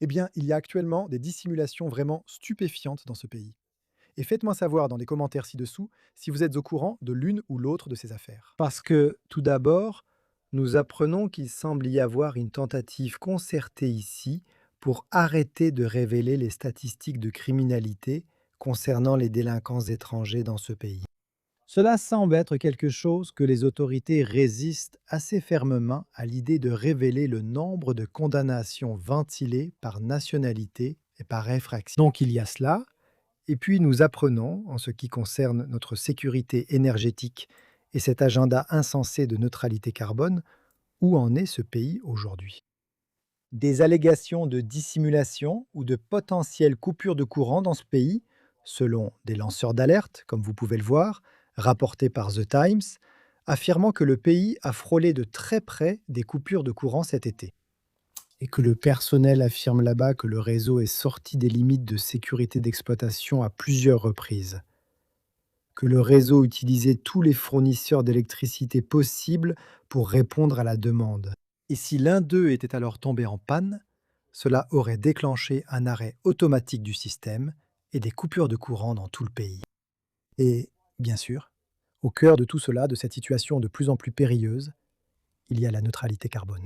Eh bien, il y a actuellement des dissimulations vraiment stupéfiantes dans ce pays. Et faites-moi savoir dans les commentaires ci-dessous si vous êtes au courant de l'une ou l'autre de ces affaires. Parce que, tout d'abord, nous apprenons qu'il semble y avoir une tentative concertée ici pour arrêter de révéler les statistiques de criminalité concernant les délinquants étrangers dans ce pays. Cela semble être quelque chose que les autorités résistent assez fermement à l'idée de révéler le nombre de condamnations ventilées par nationalité et par infraction. Donc il y a cela, et puis nous apprenons, en ce qui concerne notre sécurité énergétique et cet agenda insensé de neutralité carbone, où en est ce pays aujourd'hui. Des allégations de dissimulation ou de potentielles coupures de courant dans ce pays, selon des lanceurs d'alerte, comme vous pouvez le voir, rapportés par The Times, affirmant que le pays a frôlé de très près des coupures de courant cet été. Et que le personnel affirme là-bas que le réseau est sorti des limites de sécurité d'exploitation à plusieurs reprises. Que le réseau utilisait tous les fournisseurs d'électricité possibles pour répondre à la demande. Et si l'un d'eux était alors tombé en panne, cela aurait déclenché un arrêt automatique du système et des coupures de courant dans tout le pays. Et, bien sûr, au cœur de tout cela, de cette situation de plus en plus périlleuse, il y a la neutralité carbone.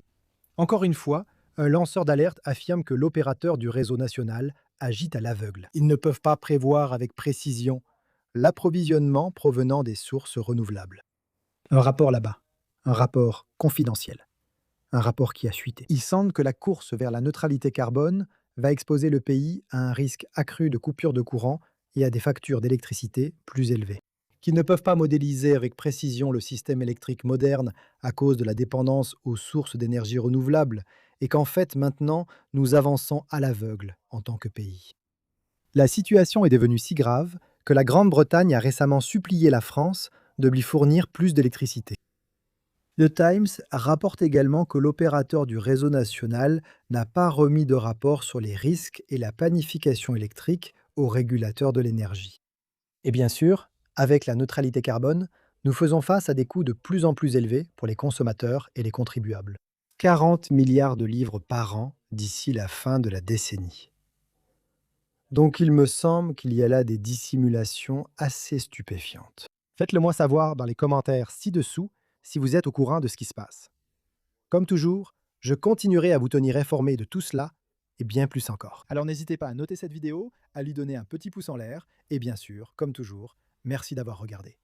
Encore une fois, un lanceur d'alerte affirme que l'opérateur du réseau national agit à l'aveugle. Ils ne peuvent pas prévoir avec précision l'approvisionnement provenant des sources renouvelables. Un rapport là-bas, un rapport confidentiel, un rapport qui a fuité. Il semble que la course vers la neutralité carbone va exposer le pays à un risque accru de coupure de courant et à des factures d'électricité plus élevées. Qu'ils ne peuvent pas modéliser avec précision le système électrique moderne à cause de la dépendance aux sources d'énergie renouvelables et qu'en fait maintenant nous avançons à l'aveugle en tant que pays. La situation est devenue si grave que la Grande-Bretagne a récemment supplié la France de lui fournir plus d'électricité. The Times rapporte également que l'opérateur du réseau national n'a pas remis de rapport sur les risques et la planification électrique au régulateur de l'énergie. Et bien sûr, avec la neutralité carbone, nous faisons face à des coûts de plus en plus élevés pour les consommateurs et les contribuables. 40 milliards de livres par an d'ici la fin de la décennie. Donc il me semble qu'il y a là des dissimulations assez stupéfiantes. Faites-le moi savoir dans les commentaires ci-dessous si vous êtes au courant de ce qui se passe. Comme toujours, je continuerai à vous tenir informé de tout cela et bien plus encore. Alors n'hésitez pas à noter cette vidéo, à lui donner un petit pouce en l'air et bien sûr, comme toujours, merci d'avoir regardé.